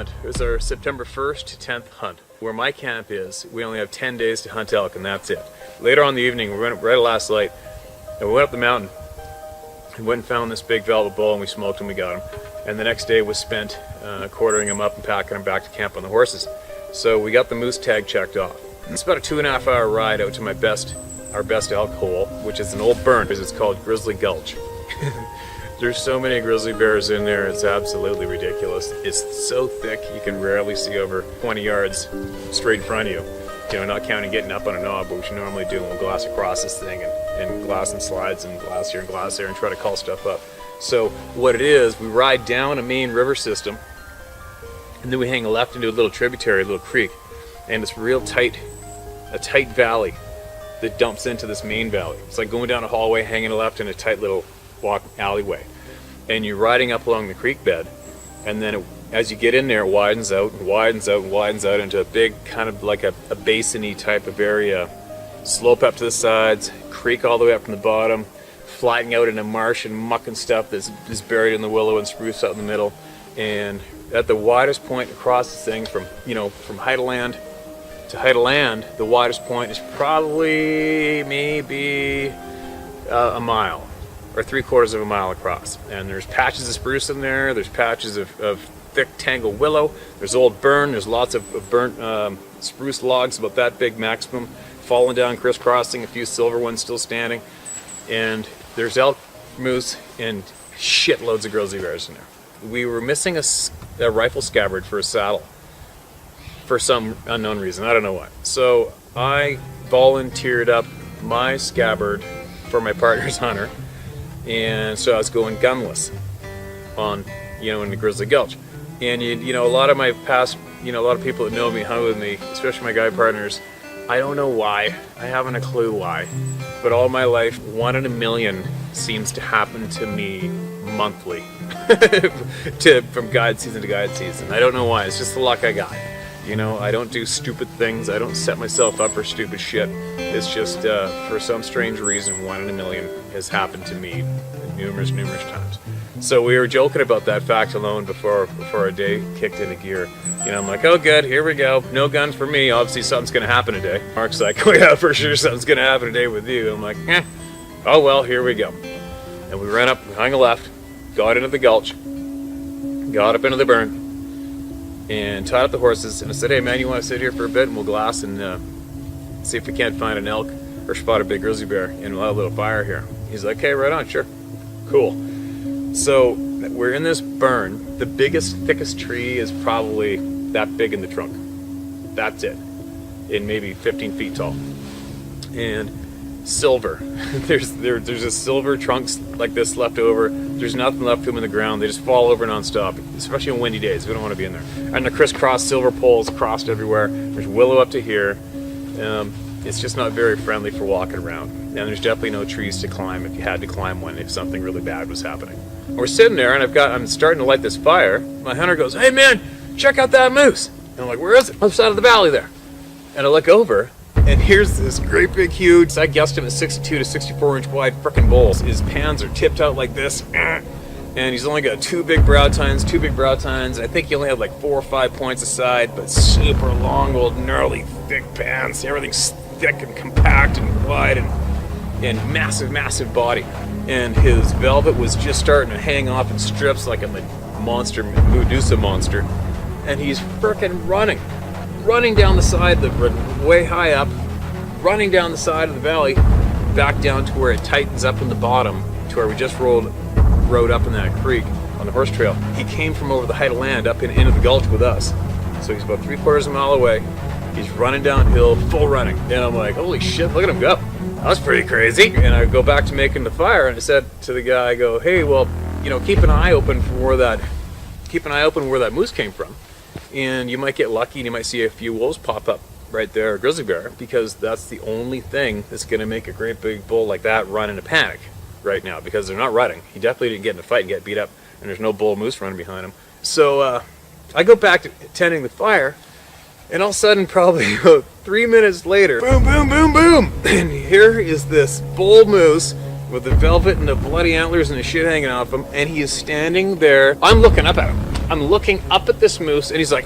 hunt. It was our September 1st to 10th hunt. Where my camp is, we only have 10 days to hunt elk, and that's it. Later on in the evening, we went right last light, and we went up the mountain. We went and found this big velvet bull, and we smoked him, we got him. And the next day was spent quartering him up and packing him back to camp on the horses. So we got the moose tag checked off. It's about a 2.5 hour ride out to our best elk hole, which is an old burn, because it's called Grizzly Gulch. There's so many grizzly bears in there, it's absolutely ridiculous. It's so thick, you can rarely see over 20 yards straight in front of you. You know, not counting getting up on a knob, which we normally do, and we'll glass across this thing and glass and slides and glass here and glass there and try to call stuff up. So what it is, we ride down a main river system, and then we hang left into a little tributary, a little creek, and it's real tight, a tight valley that dumps into this main valley. It's like going down a hallway, hanging left in a tight little walk alleyway, and you're riding up along the creek bed, and then as you get in there, it widens out and widens out and widens out into a big kind of like a basin-y type of area, slope up to the sides, creek all the way up from the bottom, flattening out into marsh and muck and stuff that's buried in the willow and spruce out in the middle. And at the widest point across this thing, from height of land to height of land, the widest point is probably maybe a mile or 3/4 of a mile across. And there's patches of spruce in there, there's patches of thick tangled willow, there's old burn, there's lots of burnt spruce logs about that big maximum falling down, crisscrossing, a few silver ones still standing, and there's elk, moose, and shitloads of grizzly bears in there. We were missing a rifle scabbard for a saddle for some unknown reason, I don't know why. So I volunteered up my scabbard for my partner's hunter, and so I was going gunless on, in the Grizzly Gulch. And a lot of my past, a lot of people that know me, hunt with me, especially my guy partners, I don't know why, I haven't a clue why, but all my life, 1 in a million seems to happen to me monthly, from guide season to guide season. I don't know why, it's just the luck I got. I don't do stupid things, I don't set myself up for stupid shit. It's just, for some strange reason, 1 in a million has happened to me numerous times. So we were joking about that fact alone before our day kicked into gear. I'm like, oh good, here we go. No gun for me. Obviously something's going to happen today. Mark's like, oh yeah, for sure something's going to happen today with you. I'm like, oh well, here we go. And we ran up, hung a left, got into the gulch, got up into the burn, and tied up the horses. And I said, hey man, you want to sit here for a bit and we'll glass and see if we can't find an elk or spot a big grizzly bear, and we'll have a little fire here. He's like, okay, right on, sure. Cool. So we're in this burn. The biggest, thickest tree is probably that big in the trunk. That's it. And maybe 15 feet tall. And silver. There's a silver trunks like this left over. There's nothing left to them in the ground. They just fall over nonstop, especially on windy days. We don't want to be in there. And the crisscross silver poles crossed everywhere. There's willow up to here. It's just not very friendly for walking around. And there's definitely no trees to climb if you had to climb one if something really bad was happening. We're sitting there and I'm starting to light this fire. My hunter goes, hey man, check out that moose. And I'm like, where is it? Other side of the valley there. And I look over, and here's this great big huge, I guessed him at 62 to 64 inch wide frickin' bull. His pans are tipped out like this. And he's only got two big brow tines. I think he only had like 4 or 5 points aside, but super long, old, gnarly, thick pans. Everything's thick and compact and wide and massive body. And his velvet was just starting to hang off in strips like a Medusa monster. And he's frickin' running down the side, way high up, running down the side of the valley, back down to where it tightens up in the bottom, to where we just rode up in that creek on the horse trail. He came from over the height of land up into the gulch with us. So he's about 3/4 of a mile away. He's running downhill, full running. And I'm like, holy shit, look at him go. That was pretty crazy. And I go back to making the fire, and I said to the guy, I go, hey, well, keep an eye open for where that moose came from. And you might get lucky and you might see a few wolves pop up right there, a grizzly bear, because that's the only thing that's going to make a great big bull like that run in a panic right now, because they're not running. He definitely didn't get in a fight and get beat up, and there's no bull moose running behind him. So I go back to tending the fire, and all of a sudden, probably 3 minutes later, boom, boom, boom, boom, and here is this bull moose with the velvet and the bloody antlers and the shit hanging off him, and he is standing there. I'm looking up at him. I'm looking up at this moose, and he's like,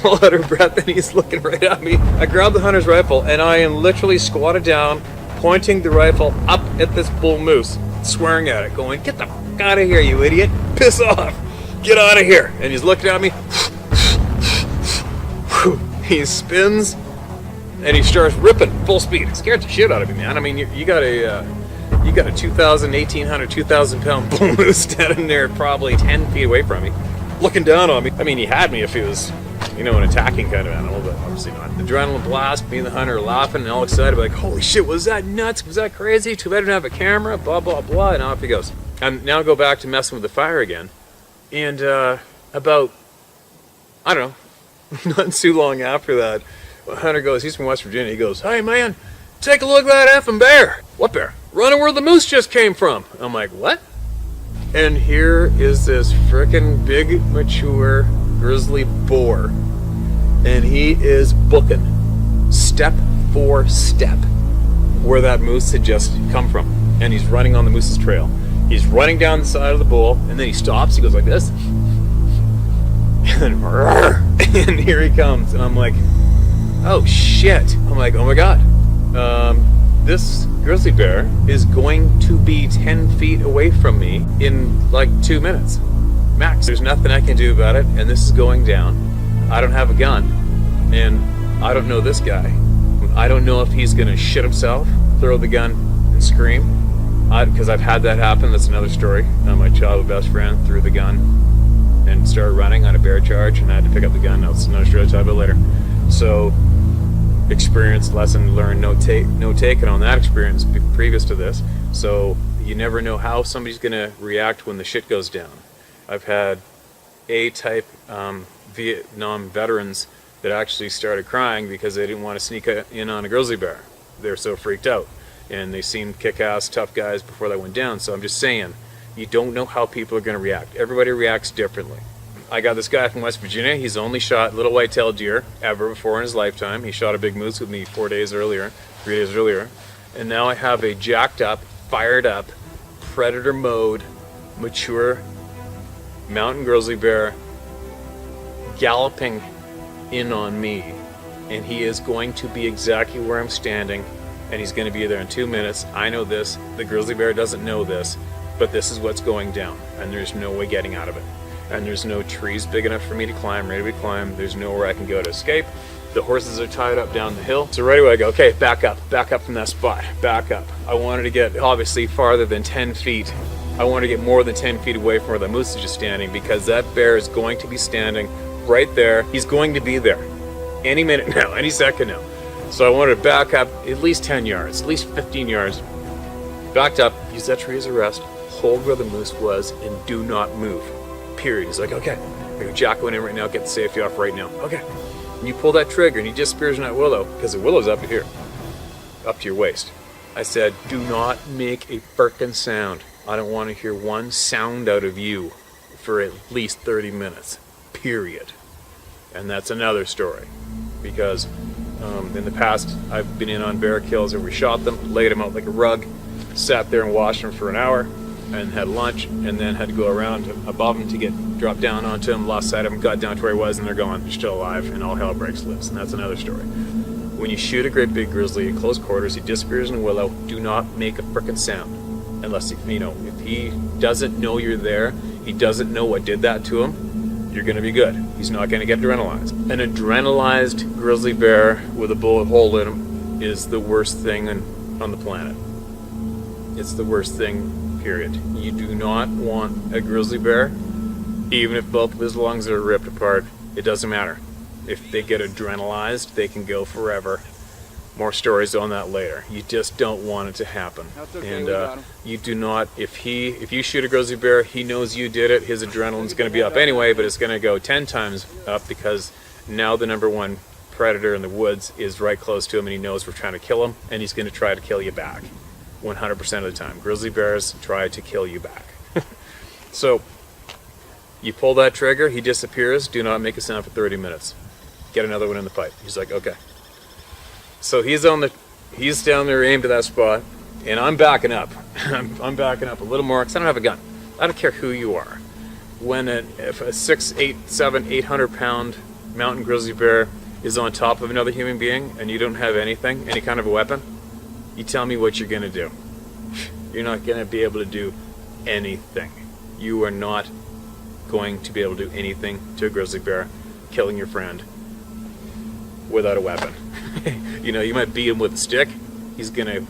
all out of breath, and he's looking right at me. I grab the hunter's rifle, and I am literally squatted down, pointing the rifle up at this bull moose, swearing at it, going, "Get the fuck out of here, you idiot! Piss off! Get out of here!" And he's looking at me. He spins, and he starts ripping full speed. It scared the shit out of me, man. I mean, you got a 2,000, 1,800, 2,000 pound bull moose standing there probably 10 feet away from me, looking down on me. I mean, he had me if he was, an attacking kind of animal, but obviously not. The adrenaline blast, me and the hunter are laughing and all excited, like, "Holy shit, was that nuts? Was that crazy? Too bad I didn't have a camera, blah, blah, blah," and off he goes. And now go back to messing with the fire again. And about, I don't know, not too long after that, Hunter goes, he's from West Virginia, he goes, "Hey man, take a look at that effing bear." "What bear?" "Running where the moose just came from." I'm like, "What?" And here is this frickin' big, mature, grizzly boar. And he is booking, step for step, where that moose had just come from. And he's running on the moose's trail. He's running down the side of the bull, and then he stops, he goes like this. And here he comes, and I'm like, oh shit. I'm like, oh my god. This grizzly bear is going to be 10 feet away from me in like 2 minutes max. There's nothing I can do about it, and this is going down. I don't have a gun, and I don't know this guy. I don't know if he's gonna shit himself, throw the gun, and scream. Because I've had that happen. That's another story. My childhood best friend threw the gun and started running on a bear charge, and I had to pick up the gun. That's another story I'll talk about later. So, experience, lesson learned, no taken on that experience previous to this. So you never know how somebody's gonna react when the shit goes down. I've had A-type Vietnam veterans that actually started crying because they didn't want to sneak in on a grizzly bear. They're so freaked out, and they seemed kick-ass tough guys before that went down. So I'm just saying, you don't know how people are going to react. Everybody reacts differently. I got this guy from West Virginia. He's only shot little white-tailed deer ever before in his lifetime. He shot a big moose with me 3 days earlier, and now I have a jacked up, fired up, predator mode, mature mountain grizzly bear galloping in on me, and he is going to be exactly where I'm standing, and he's going to be there in 2 minutes. I know this. The grizzly bear doesn't know this, but this is what's going down, and there's no way getting out of it. And there's no trees big enough for me to climb, ready to climb. There's nowhere I can go to escape. The horses are tied up down the hill. So right away I go, okay, back up from that spot, back up. I wanted to get obviously farther than 10 feet. I wanted to get more than 10 feet away from where the moose is just standing, because that bear is going to be standing right there. He's going to be there any minute now, any second now. So I wanted to back up at least 10 yards, at least 15 yards. Backed up, use that tree as a rest, hold where the moose was, and do not move. Period. He's like, okay, I'm gonna jack one in right now, get the safety off right now. Okay. And you pull that trigger and he just spears in that willow, because the willow's up to here, up to your waist. I said, do not make a frickin' sound. I don't want to hear one sound out of you for at least 30 minutes. Period. And that's another story, because in the past I've been in on bear kills where we shot them, laid them out like a rug, sat there and watched them for an hour, and had lunch, and then had to go around above them to get dropped down onto them, lost sight of them, got down to where he was, and they're gone. They're still alive, and all hell breaks loose. And that's another story. When you shoot a great big grizzly in close quarters, he disappears in a willow. Do not make a frickin' sound, unless if he doesn't know you're there, he doesn't know what did that to him. You're gonna be good. He's not gonna get adrenalized. An adrenalized grizzly bear with a bullet hole in him is the worst thing on the planet. It's the worst thing. Period. You do not want a grizzly bear, even if both of his lungs are ripped apart. It doesn't matter. If they get adrenalized, they can go forever. More stories on that later. You just don't want it to happen. That's okay, and you do not. If you shoot a grizzly bear, he knows you did it. His adrenaline's going to be up anyway, but it's going to go 10 times up, because now the number one predator in the woods is right close to him, and he knows we're trying to kill him, and he's going to try to kill you back. 100% of the time. Grizzly bears try to kill you back. So, you pull that trigger, he disappears, do not make a sound for 30 minutes. Get another one in the pipe. He's like, okay. So he's down there aimed at that spot, and I'm backing up. I'm backing up a little more, because I don't have a gun. I don't care who you are. If a 6, 8, 7, 800 pound mountain grizzly bear is on top of another human being and you don't have anything, any kind of a weapon, you tell me what you're gonna do. You're not gonna be able to do anything. You are not going to be able to do anything to a grizzly bear killing your friend without a weapon. You know, you might beat him with a stick. He's gonna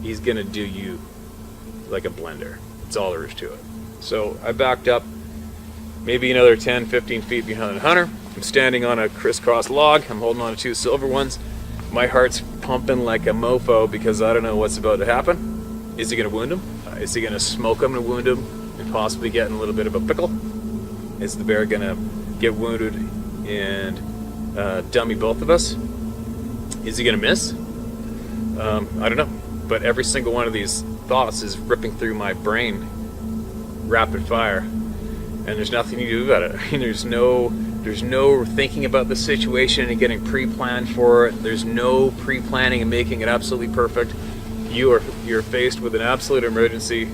do you like a blender. That's all there is to it. So I backed up maybe another 10, 15 feet behind the hunter. I'm standing on a crisscross log. I'm holding on to 2 silver ones. My heart's pumping like a mofo because I don't know what's about to happen. Is he gonna wound him? Is he gonna smoke him and wound him and possibly get in a little bit of a pickle? Is the bear gonna get wounded and dummy both of us? Is he gonna miss? I don't know. But every single one of these thoughts is ripping through my brain rapid fire, and there's nothing you do about it. I mean, there's no thinking about the situation and getting pre-planned for it. There's no pre-planning and making it absolutely perfect. You're faced with an absolute emergency.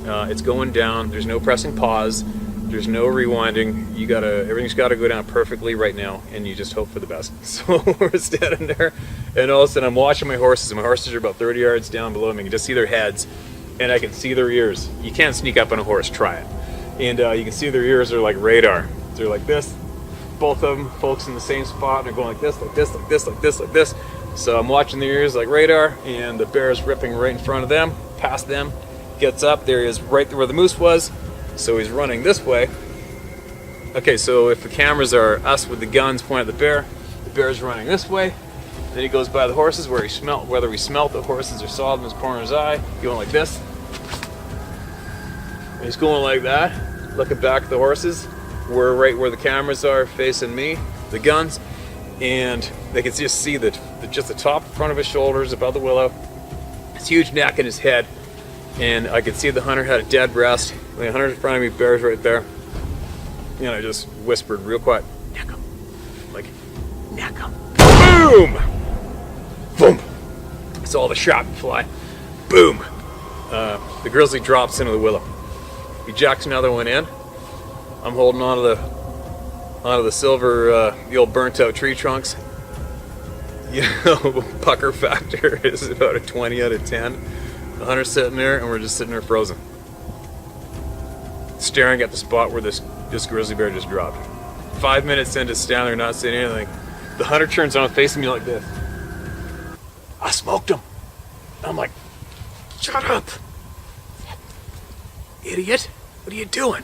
It's going down. There's no pressing pause. There's no rewinding. Everything's got to go down perfectly right now, and you just hope for the best. So we're standing there, and all of a sudden I'm watching my horses, and my horses are about 30 yards down below me. You can just see their heads, and I can see their ears. You can't sneak up on a horse, try it. And you can see their ears are like radar. They're like this. Both of them, folks in the same spot, and they're going like this, like this, like this, like this, like this. So I'm watching their ears like radar, and the bear's ripping right in front of them, past them, gets up. There he is, right where the moose was. So he's running this way. Okay, so if the cameras are us with the guns pointed at the bear's running this way. Then he goes by the horses whether we smelt the horses or saw them as corner of his eye, going like this. And he's going like that, looking back at the horses. We're right where the cameras are, facing me, the guns, and they can just see just the top front of his shoulders above the willow, his huge neck and his head. And I could see the hunter had a dead rest. The hunter's in front of me, bear's right there. And I just whispered real quiet, neck him. Like, neck him. Boom! Boom! I saw the shot fly. Boom! The grizzly drops into the willow. He jacks another one in. I'm holding onto the silver, the old burnt out tree trunks. You know, pucker factor is about a 20 out of 10. The hunter's sitting there, and we're just sitting there frozen, staring at the spot where this grizzly bear just dropped. 5 minutes into standing there not saying anything, the hunter turns on facing me like this. I smoked him. I'm like, shut up, idiot. What are you doing?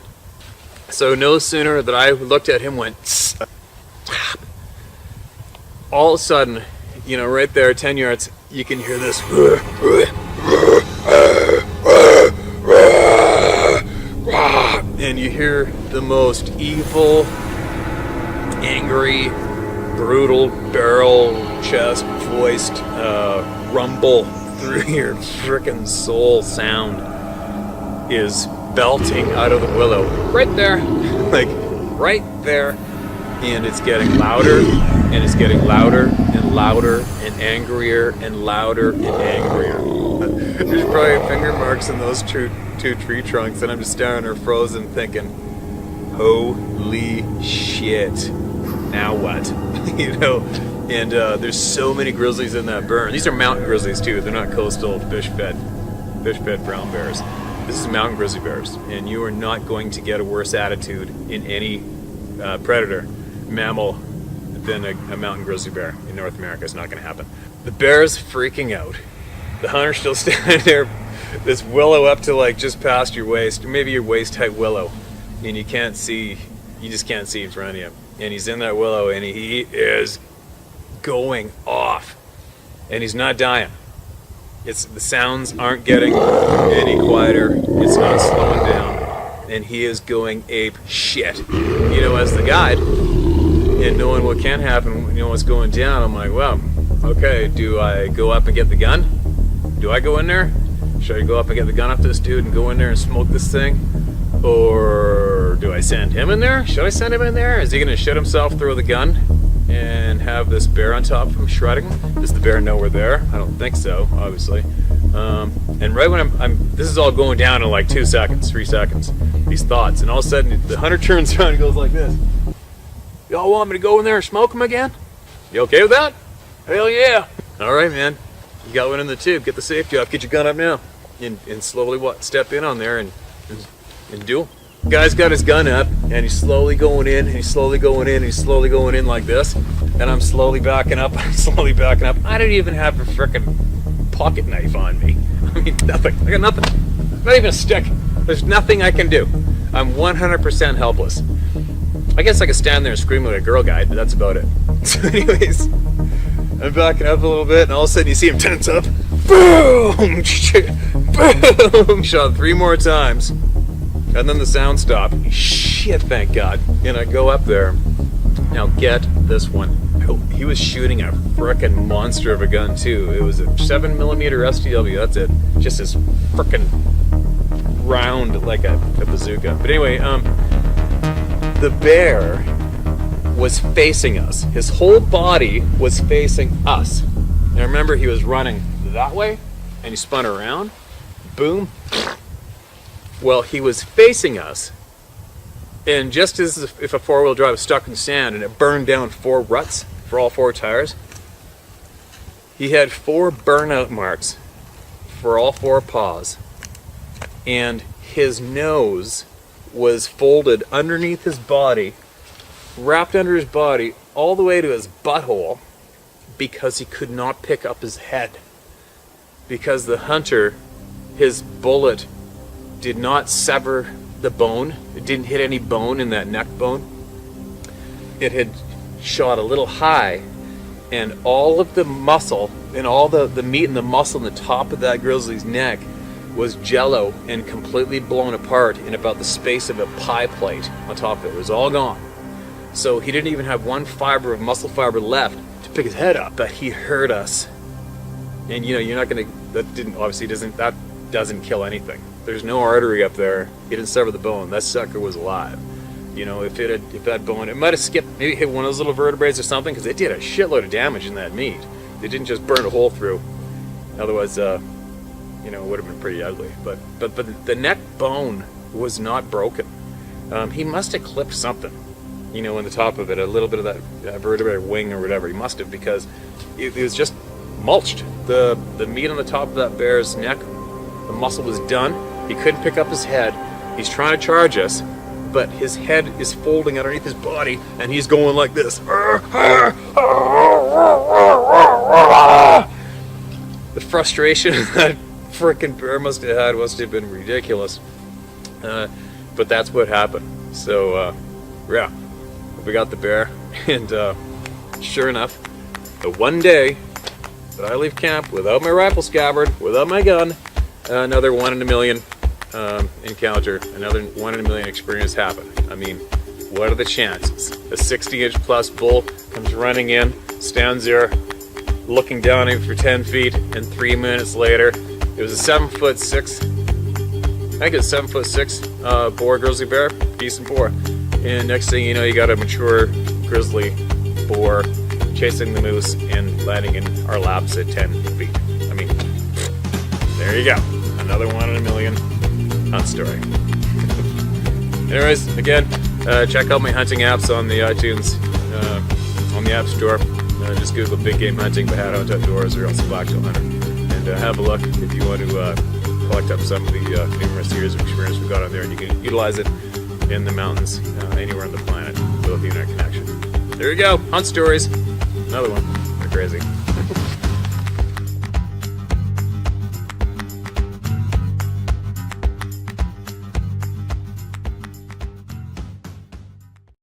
So no sooner that I looked at him, went, all of a sudden, you know, right there, 10 yards, you can hear this. And you hear the most evil, angry, brutal, barrel chest voiced rumble through your frickin' soul sound is belting out of the willow. Right there. Like, right there. And it's getting louder, and it's getting louder, and louder, and angrier, and louder, and angrier. There's probably finger marks in those two tree trunks, and I'm just staring there frozen thinking, holy shit, now what? You know? And there's so many grizzlies in that burn. These are mountain grizzlies too. They're not coastal fish-fed brown bears. This is mountain grizzly bears, and you are not going to get a worse attitude in any predator, mammal, than a mountain grizzly bear in North America. It's not going to happen. The bear's freaking out. The hunter's still standing there, this willow up to like just past your waist, maybe your waist height willow, and you just can't see in front of you. And he's in that willow, and he is going off, and he's not dying. The sounds aren't getting any quieter. It's not slowing down, and he is going ape shit. You know, as the guide, and knowing what can happen, you know what's going down, I'm like, well, okay, do I go up and get the gun? Do I go in there? Should I go up and get the gun off this dude and go in there and smoke this thing? Or do I send him in there? Should I send him in there? Is he gonna shit himself, throw the gun, and have this bear on top of him shredding? Does the bear know we're there? I don't think so, obviously. And And right when this is all going down in like 2 seconds, 3 seconds, these thoughts, and all of a sudden the hunter turns around and goes like this. Y'all want me to go in there and smoke them again? You okay with that? Hell yeah. All right, man. You got one in the tube. Get the safety off. Get your gun up now. And slowly step in on there and do it. Guy's got his gun up, and he's slowly going in, and he's slowly going in, and he's slowly going in like this. And I'm slowly backing up, I'm slowly backing up. I didn't even have a frickin' pocket knife on me. I mean, nothing. I got nothing. Not even a stick. There's nothing I can do. I'm 100% helpless. I guess I could stand there and scream like a girl guide, but that's about it. So anyways, I'm backing up a little bit, and all of a sudden you see him tense up. Boom! Boom! Shot 3 more times. And then the sound stopped. Shit, thank God. And I go up there. Now get this one. He was shooting a frickin' monster of a gun too. It was a 7mm STW, that's it. Just as frickin' round like a bazooka. But anyway, the bear was facing us. His whole body was facing us. Now remember, he was running that way, and he spun around. Boom. Well, he was facing us, and just as if a 4-wheel drive was stuck in sand and it burned down 4 ruts for all 4 tires, he had 4 burnout marks for all 4 paws, and his nose was folded underneath his body, wrapped under his body all the way to his butthole, because he could not pick up his head, because the hunter, his bullet did not sever the bone. It didn't hit any bone in that neck bone. It had shot a little high, and all of the muscle and all the meat and the muscle in the top of that grizzly's neck was jello and completely blown apart in about the space of a pie plate on top of it. It was all gone. So he didn't even have one fiber of muscle fiber left to pick his head up. But he heard us. And you know, you're not gonna, that doesn't kill anything. There's no artery up there. He didn't sever the bone. That sucker was alive. You know, if that bone, it might have skipped, maybe hit one of those little vertebrae or something, because it did a shitload of damage in that meat. It didn't just burn a hole through. Otherwise, you know, it would have been pretty ugly. But the neck bone was not broken. He must have clipped something, you know, in the top of it, a little bit of that vertebrae wing or whatever. He must have, because it was just mulched. The meat on the top of that bear's neck, the muscle was done. He couldn't pick up his head. He's trying to charge us, but his head is folding underneath his body, and he's going like this. The frustration that frickin' bear must have been ridiculous. But that's what happened. So, yeah, we got the bear, and sure enough, the one day that I leave camp without my rifle scabbard, without my gun, another 1 in a million encounter, another 1 in a million experience happened. I mean, what are the chances? A 60-inch plus bull comes running in, stands there, looking down at me for 10 feet, and 3 minutes later, it was a 7'6", I think it's 7'6" boar grizzly bear, decent boar. And next thing you know, you got a mature grizzly boar chasing the moose and landing in our laps at 10 feet. I mean, there you go. Another 1 in a million hunt story. Anyways, again, check out my hunting apps on the iTunes, on the App Store. Just Google Big Game Hunting by Hat Hunt Outdoors or else Blacktail Hunter. And have a look if you want to collect up some of the numerous years of experience we've got on there, and you can utilize it in the mountains anywhere on the planet with the internet connection. There you go, hunt stories. Another one. They're crazy.